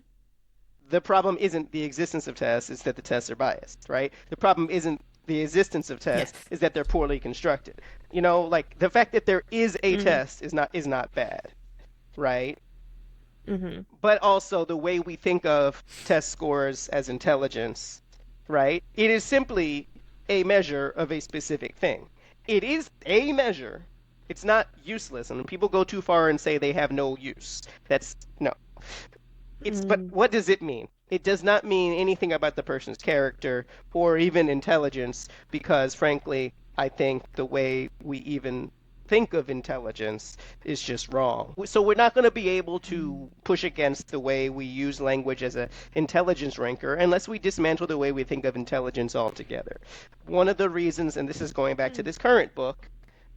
[SPEAKER 1] The problem isn't the existence of tests, it's that the tests are biased, right? The problem isn't the existence of tests,
[SPEAKER 2] Yes.
[SPEAKER 1] is that they're poorly constructed. Like the fact that there is a
[SPEAKER 2] Mm.
[SPEAKER 1] test is not bad, right?
[SPEAKER 2] Mm-hmm.
[SPEAKER 1] But also the way we think of test scores as intelligence, right? It is simply a measure of a specific thing. It is a measure. It's not useless. And when people go too far and say they have no use, that's no. But
[SPEAKER 2] Mm.
[SPEAKER 1] what does it mean? It does not mean anything about the person's character or even intelligence, because frankly, I think the way we even think of intelligence is just wrong. So we're not going to be able
[SPEAKER 2] Mm.
[SPEAKER 1] to push against the way we use language as an intelligence ranker unless we dismantle the way we think of intelligence altogether. One of the reasons, and this is going back to
[SPEAKER 2] Mm.
[SPEAKER 1] this current book,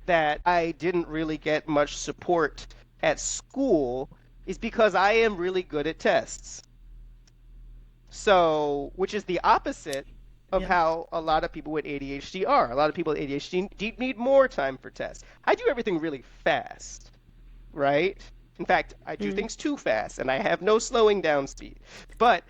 [SPEAKER 1] that I didn't really get much support at school is because I am really good at tests. So, which is the opposite of
[SPEAKER 2] Yeah.
[SPEAKER 1] how a lot of people with ADHD are. A lot of people with ADHD need more time for tests. I do everything really fast, right? In fact, I do
[SPEAKER 2] Mm.
[SPEAKER 1] things too fast and I have no slowing down speed. But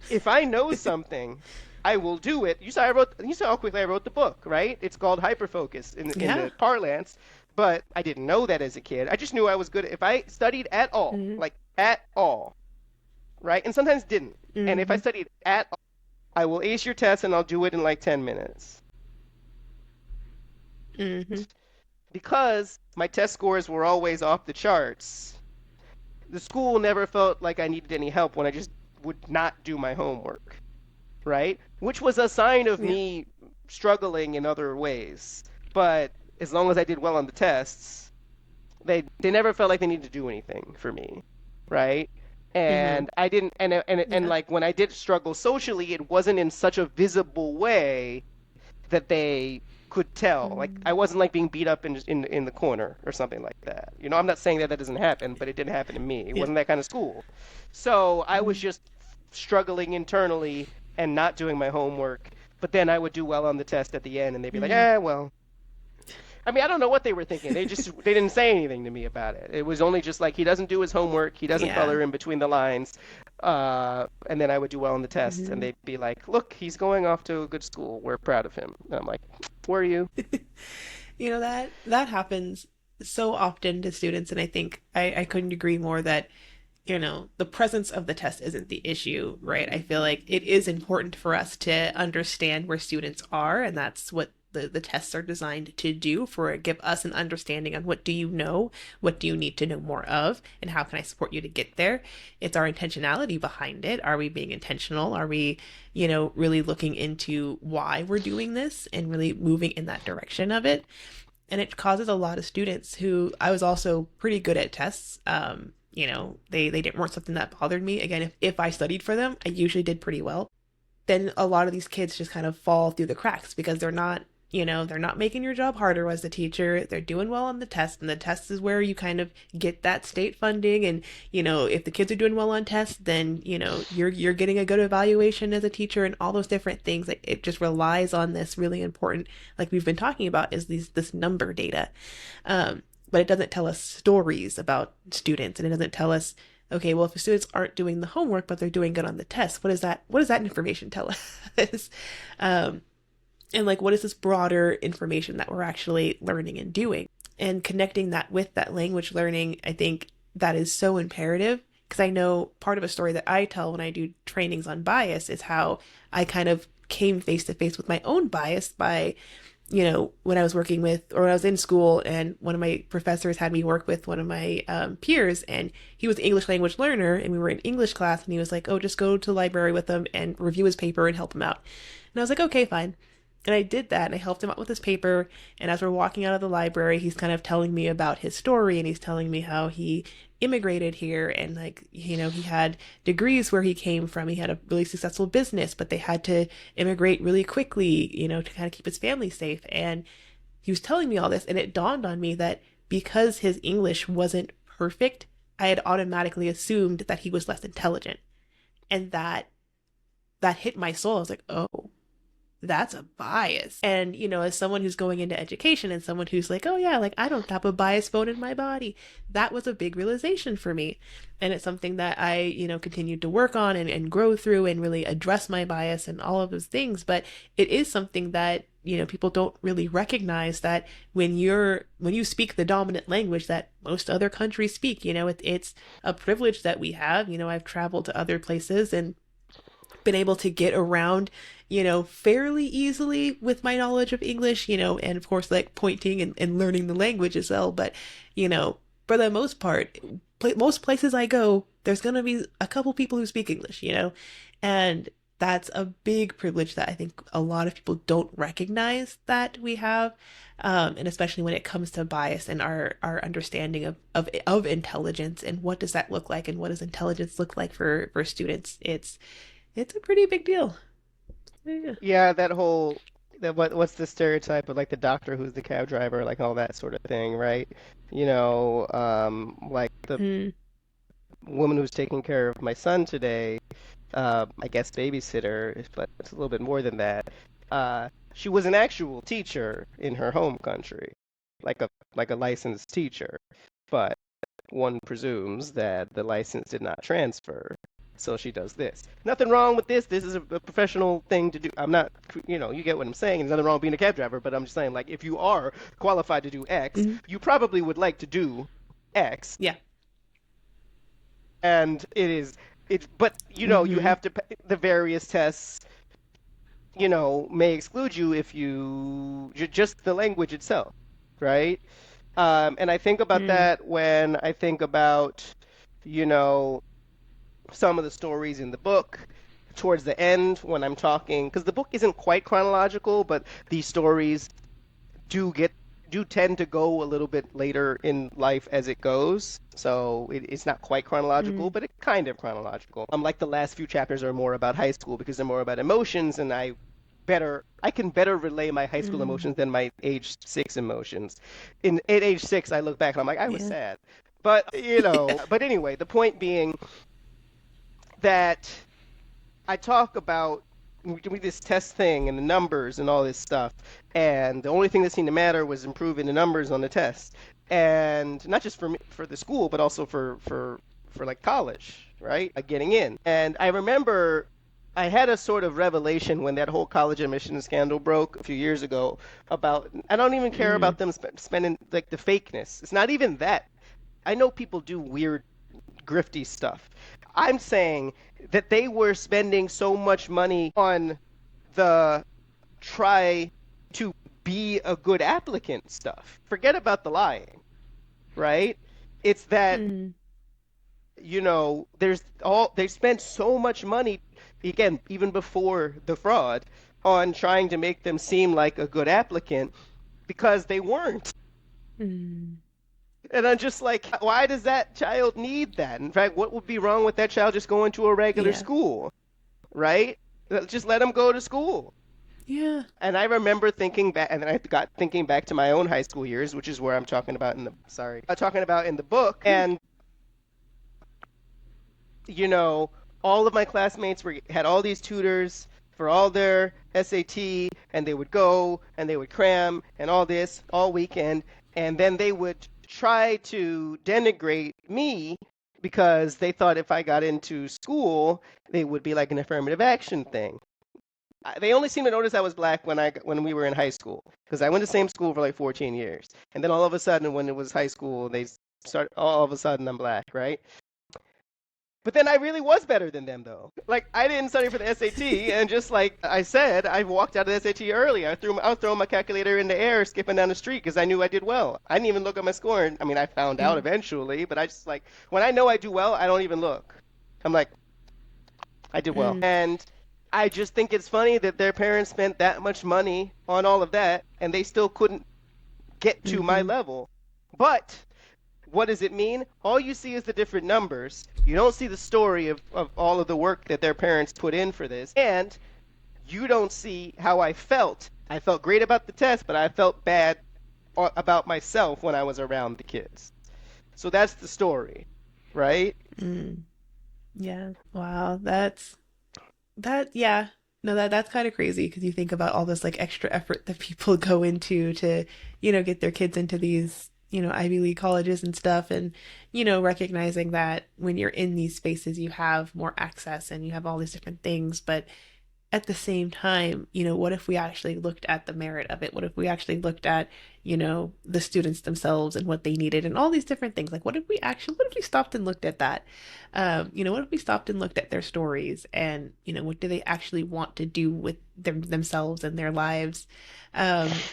[SPEAKER 1] if I know something, I will do it. You saw how quickly I wrote the book, right? It's called hyperfocus in
[SPEAKER 2] Yeah.
[SPEAKER 1] the parlance, but I didn't know that as a kid. I just knew I was good if I studied at all,
[SPEAKER 2] Mm-hmm.
[SPEAKER 1] like at all, right? And sometimes didn't. And if I
[SPEAKER 2] Mm-hmm.
[SPEAKER 1] studied at all, I will ace your test and I'll do it in like 10 minutes.
[SPEAKER 2] Mm-hmm.
[SPEAKER 1] Because my test scores were always off the charts, the school never felt like I needed any help when I just would not do my homework, right? Which was a sign of
[SPEAKER 2] Yeah.
[SPEAKER 1] me struggling in other ways. But as long as I did well on the tests, they never felt like they needed to do anything for me, right?
[SPEAKER 2] Mm-hmm.
[SPEAKER 1] And I didn't and
[SPEAKER 2] Yeah.
[SPEAKER 1] like when I did struggle socially, it wasn't in such a visible way that they could tell. Like
[SPEAKER 2] Mm.
[SPEAKER 1] I wasn't like being beat up in the corner or something like that. I'm not saying that that doesn't happen, but it didn't happen to me. It
[SPEAKER 2] Yeah.
[SPEAKER 1] wasn't that kind of school. So I was
[SPEAKER 2] Mm.
[SPEAKER 1] just struggling internally and not doing my homework But then I would do well on the test at the end, and they'd be like,
[SPEAKER 2] Mm,
[SPEAKER 1] well. I mean, I don't know what they were thinking. They didn't say anything to me about it. It was only just like he doesn't do his homework, he doesn't
[SPEAKER 2] yeah.
[SPEAKER 1] color in between the lines, and then I would do well on the test, and
[SPEAKER 2] Hmm.
[SPEAKER 1] they'd be like, "Look, he's going off to a good school. We're proud of him." And I'm like, "Were you?"
[SPEAKER 2] You know, that happens so often to students, and I think I couldn't agree more that, you know, the presence of the test isn't the issue, right? I feel like it is important for us to understand where students are, and that's what the tests are designed to do, for give us an understanding on what do you know, what do you need to know more of, and how can I support you to get there. It's our intentionality behind it. Are we being intentional? Are we, you know, really looking into why we're doing this and really moving in that direction of it? And it causes a lot of students who, I was also pretty good at tests. You know, they didn't weren't something that bothered me. Again, if I studied for them, I usually did pretty well. Then a lot of these kids just kind of fall through the cracks because they're not, you know, they're not making your job harder as a teacher. They're doing well on the test, and the test is where you kind of get that state funding. And, you know, if the kids are doing well on tests, then, you know, you're getting a good evaluation as a teacher, and all those different things. Like, it just relies on this really important, like we've been talking about, is this number data. But it doesn't tell us stories about students, and it doesn't tell us, okay, well, if the students aren't doing the homework but they're doing good on the test, what does that information tell us? um, and like, what is this broader information that we're actually learning and doing, and connecting that with that language learning? I think that is so imperative, because I know part of a story that I tell when I do trainings on bias is how I kind of came face to face with my own bias by, you know, when I was working with, or when I was in school, and one of my professors had me work with one of my peers, and he was an English language learner, and we were in English class, and he was like, oh, just go to the library with him and review his paper and help him out. And I was like, okay, fine. And I did that, and I helped him out with his paper. And as we're walking out of the library, he's kind of telling me about his story, and he's telling me how he immigrated here, and, like, you know, he had degrees where he came from. He had a really successful business, but they had to immigrate really quickly, you know, to kind of keep his family safe. And he was telling me all this, and it dawned on me that because his English wasn't perfect, I had automatically assumed that he was less intelligent. And that hit my soul. I was like, oh, that's a bias. And, you know, as someone who's going into education, and someone who's like, oh yeah, like, I don't have a bias bone in my body, that was a big realization for me. And it's something that I, you know, continued to work on and grow through, and really address my bias and all of those things. But it is something that, you know, people don't really recognize, that when you speak the dominant language that most other countries speak, you know, it's a privilege that we have. You know, I've traveled to other places and been able to get around, you know, fairly easily with my knowledge of English, you know, and of course, like, pointing and learning the language as well. But, you know, for the most part, most places I go, there's going to be a couple people who speak English, you know, and that's a big privilege that I think a lot of people don't recognize that we have. And especially when it comes to bias and our understanding of intelligence, and what does that look like, and what does intelligence look like for students. It's a pretty big deal. Yeah.
[SPEAKER 1] Yeah, that whole what's the stereotype of like the doctor who's the cab driver, like all that sort of thing, right? Like the
[SPEAKER 2] Mm,
[SPEAKER 1] woman who's taking care of my son today, I guess babysitter, but it's a little bit more than that. She was an actual teacher in her home country, like a licensed teacher, but one presumes that the license did not transfer. So she does this. Nothing wrong with this. This is a professional thing to do. I'm not, you get what I'm saying. There's nothing wrong with being a cab driver, but I'm just saying, like, if you are qualified to do X,
[SPEAKER 2] mm,
[SPEAKER 1] you probably would like to do X,
[SPEAKER 2] yeah.
[SPEAKER 1] and but you
[SPEAKER 2] Mm-hmm.
[SPEAKER 1] have to the various tests, may exclude you if just the language itself, right? And I think about
[SPEAKER 2] Mm,
[SPEAKER 1] that when I think about, you know, some of the stories in the book towards the end when I'm talking, because the book isn't quite chronological, but these stories do get do tend to go a little bit later in life as it goes. So it's not quite chronological,
[SPEAKER 2] mm,
[SPEAKER 1] but it's kind of chronological. Like the last few chapters are more about high school because they're more about emotions, and I can better relay my high school
[SPEAKER 2] mm,
[SPEAKER 1] emotions than my age 6 emotions. At age 6, I look back and I'm like, I was
[SPEAKER 2] yeah.
[SPEAKER 1] sad. But
[SPEAKER 2] Yeah.
[SPEAKER 1] but anyway, the point being that I talk about we this test thing and the numbers and all this stuff, and the only thing that seemed to matter was improving the numbers on the test, and not just for me, for the school, but also for like college, right? Getting in. And I remember I had a sort of revelation when that whole college admission scandal broke a few years ago about I don't even care
[SPEAKER 2] Mm.
[SPEAKER 1] about them spending like the fakeness. It's not even that. I know people do weird grifty stuff. I'm saying that they were spending so much money on the try to be a good applicant stuff. Forget about the lying, right? It's that,
[SPEAKER 2] Mm.
[SPEAKER 1] there's all they spent so much money, again, even before the fraud, on trying to make them seem like a good applicant because they weren't.
[SPEAKER 2] Mm.
[SPEAKER 1] And I'm just like, why does that child need that? In fact, what would be wrong with that child just going to a regular
[SPEAKER 2] Yeah.
[SPEAKER 1] school, right? Just let them go to school.
[SPEAKER 2] Yeah.
[SPEAKER 1] And I remember thinking back, and then I got thinking back to my own high school years, which is where I'm talking about talking about in the book.
[SPEAKER 2] Good.
[SPEAKER 1] And, all of my classmates had all these tutors for all their SAT, and they would go and they would cram and all this all weekend, and then they would try to denigrate me because they thought if I got into school, they would be like an affirmative action thing. They only seemed to notice I was black when we were in high school because I went to the same school for like 14 years, and then all of a sudden when it was high school, they start all of a sudden I'm black, right? But then I really was better than them, though. Like, I didn't study for the SAT, and just like I said, I walked out of the SAT early. I was throwing my calculator in the air, skipping down the street because I knew I did well. I didn't even look at my score. I mean, I found out
[SPEAKER 2] Mm.
[SPEAKER 1] eventually, but I just like when I know I do well, I don't even look. I'm like, I did well,
[SPEAKER 2] Mm.
[SPEAKER 1] and I just think it's funny that their parents spent that much money on all of that, and they still couldn't get to my
[SPEAKER 2] Mm-hmm.
[SPEAKER 1] level. But what does it mean? All you see is the different numbers. You don't see the story of all of the work that their parents put in for this. And you don't see how I felt. I felt great about the test, but I felt bad about myself when I was around the kids. So that's the story, right?
[SPEAKER 2] Mm. Yeah. Wow. Yeah. No, that's kind of crazy because you think about all this like extra effort that people go into to, get their kids into these, Ivy League colleges and stuff. And, recognizing that when you're in these spaces, you have more access and you have all these different things. But at the same time, what if we actually looked at the merit of it? What if we actually looked at, the students themselves and what they needed and all these different things? Like, what if we stopped and looked at that? What if we stopped and looked at their stories and, what do they actually want to do with themselves and their lives?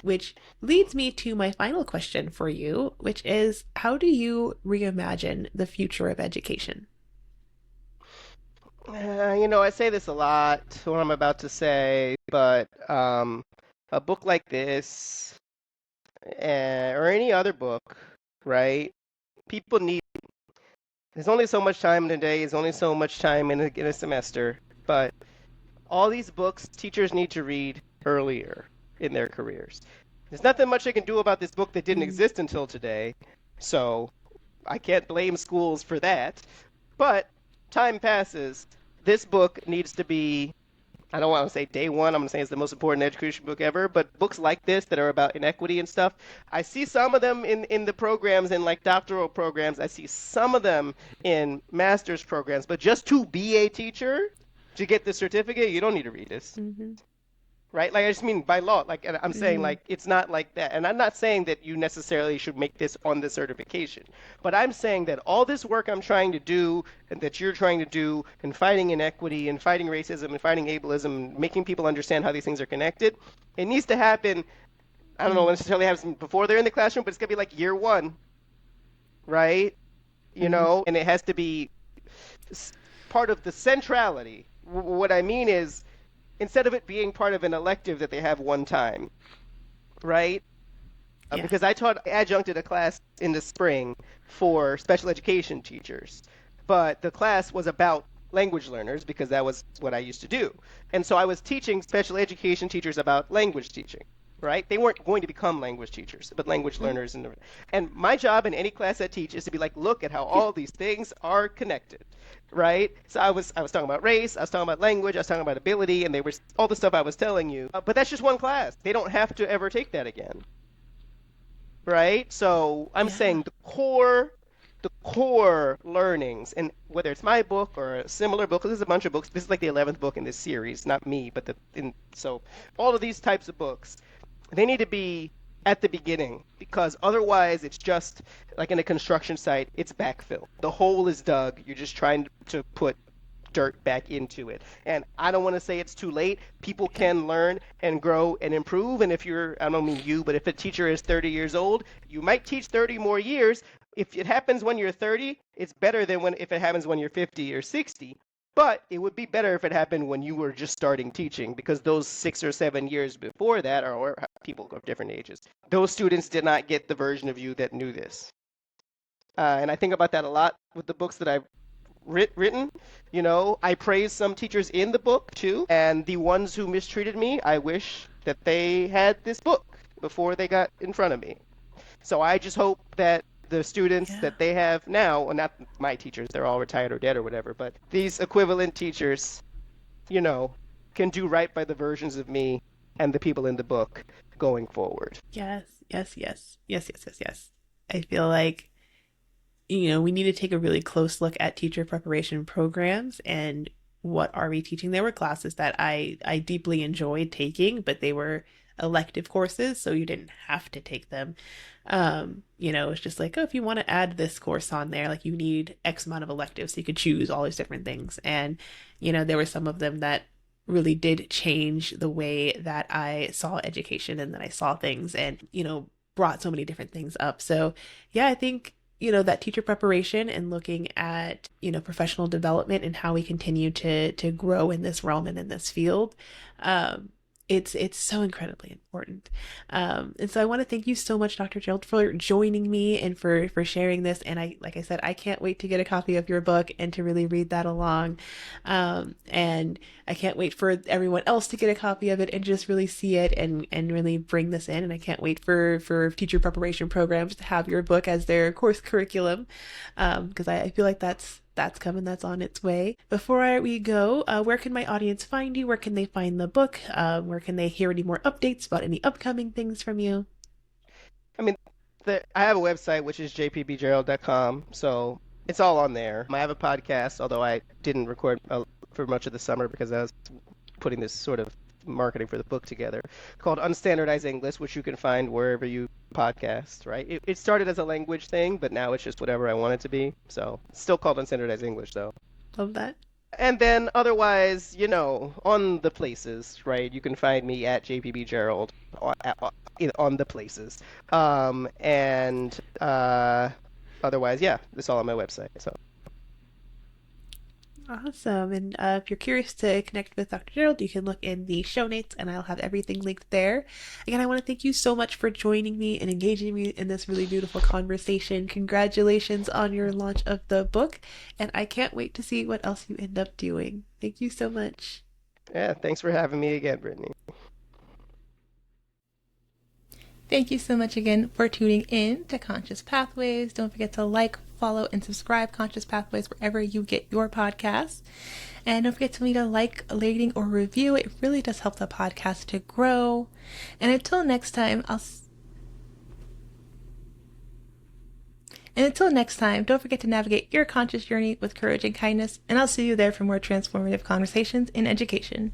[SPEAKER 2] Which leads me to my final question for you, which is how do you reimagine the future of education?
[SPEAKER 1] I say this a lot, what I'm about to say, but a book like this, or any other book, right? People need There's only so much time in a day, there's only so much time in a semester, but all these books teachers need to read earlier in their careers. There's nothing much they can do about this book that didn't
[SPEAKER 2] Mm.
[SPEAKER 1] exist until today, so I can't blame schools for that. But time passes. This book needs to be, I don't want to say day one, I'm going to say it's the most important education book ever, but books like this that are about inequity and stuff, I see some of them in the programs, in like doctoral programs. I see some of them in master's programs, but just to be a teacher, to get the certificate, you don't need to read this,
[SPEAKER 2] Mm-hmm.
[SPEAKER 1] right? Like, I just mean by law. Like, and I'm saying,
[SPEAKER 2] Mm.
[SPEAKER 1] like, it's not like that. And I'm not saying that you necessarily should make this on the certification, but I'm saying that all this work I'm trying to do and that you're trying to do in fighting inequity and fighting racism and fighting ableism and making people understand how these things are connected, it needs to happen. I don't know
[SPEAKER 2] Mm.
[SPEAKER 1] necessarily happen before they're in the classroom, but it's gonna be like year one, right?
[SPEAKER 2] Mm-hmm.
[SPEAKER 1] And it has to be part of the centrality. What I mean is, instead of it being part of an elective that they have one time, right?
[SPEAKER 2] Yeah.
[SPEAKER 1] Because I adjuncted a class in the spring for special education teachers, but the class was about language learners because that was what I used to do. And so I was teaching special education teachers about language teaching. right? They weren't going to become language teachers, but language learners. And my job in any class I teach is to be like, look at how all these things are connected, right? So I was talking about race, I was talking about language, I was talking about ability, and they were all the stuff I was telling you. But that's just one class. They don't have to ever take that again, right? So I'm
[SPEAKER 2] Yeah.
[SPEAKER 1] saying the core learnings, and whether it's my book or a similar book, 'cause there's a bunch of books. This is like the 11th book in this series, not me, but so all of these types of books, they need to be at the beginning, because otherwise it's just like in a construction site, it's backfill. The hole is dug. You're just trying to put dirt back into it. And I don't want to say it's too late. People
[SPEAKER 2] Yeah.
[SPEAKER 1] can learn and grow and improve. And if you're, I don't mean you, but if a teacher is 30 years old, you might teach 30 more years. If it happens when you're 30, it's better than if it happens when you're 50 or 60. But it would be better if it happened when you were just starting teaching, because those 6 or 7 years before that, or people of different ages, those students did not get the version of you that knew this. And I think about that a lot with the books that I've written. I praise some teachers in the book too, and the ones who mistreated me, I wish that they had this book before they got in front of me. So I just hope that the students
[SPEAKER 2] Yeah.
[SPEAKER 1] that they have now, well, not my teachers, they're all retired or dead or whatever, but these equivalent teachers, you know, can do right by the versions of me and the people in the book going forward.
[SPEAKER 2] Yes, yes, yes, yes, yes, yes, yes. I feel like, we need to take a really close look at teacher preparation programs and what are we teaching. There were classes that I deeply enjoyed taking, but they were elective courses, so you didn't have to take them. It's just like, oh, if you want to add this course on there, like you need X amount of electives, so you could choose all these different things. And, there were some of them that really did change the way that I saw education and that I saw things and, brought so many different things up. So yeah, I think that teacher preparation and looking at, professional development and how we continue to grow in this realm and in this field. It's so incredibly important. And so I want to thank you so much, Dr. Gerald, for joining me and for sharing this. And like I said, I can't wait to get a copy of your book and to really read that along. And I can't wait for everyone else to get a copy of it and just really see it and really bring this in. And I can't wait for teacher preparation programs to have your book as their course curriculum. Because I feel like that's coming, that's on its way. Before we go, where can my audience find you? Where can they find the book? Where can they hear any more updates about any upcoming things from you?
[SPEAKER 1] I mean, I have a website, which is jpbgerald.com, so it's all on there. I have a podcast, although I didn't record for much of the summer because I was putting this sort of marketing for the book together, called Unstandardized English, which you can find wherever you podcast, right? It started as a language thing, but now it's just whatever I want it to be. So it's still called Unstandardized English, though.
[SPEAKER 2] Love that.
[SPEAKER 1] And then otherwise, on the places, right? You can find me at JPB Gerald on the places. And otherwise, yeah, it's all on my website. So
[SPEAKER 2] Awesome. And if you're curious to connect with Dr. Gerald, you can look in the show notes and I'll have everything linked there. Again, I want to thank you so much for joining me and engaging me in this really beautiful conversation. Congratulations on your launch of the book, and I can't wait to see what else you end up doing. Thank you so much.
[SPEAKER 1] yeah, thanks for having me again, Brittany.
[SPEAKER 2] Thank you so much again for tuning in to Conscious Pathways. Don't forget to like, follow, and subscribe Conscious Pathways wherever you get your podcasts. And don't forget to leave a like, a rating, or review. It really does help the podcast to grow. And until next time, don't forget to navigate your conscious journey with courage and kindness. And I'll see you there for more transformative conversations in education.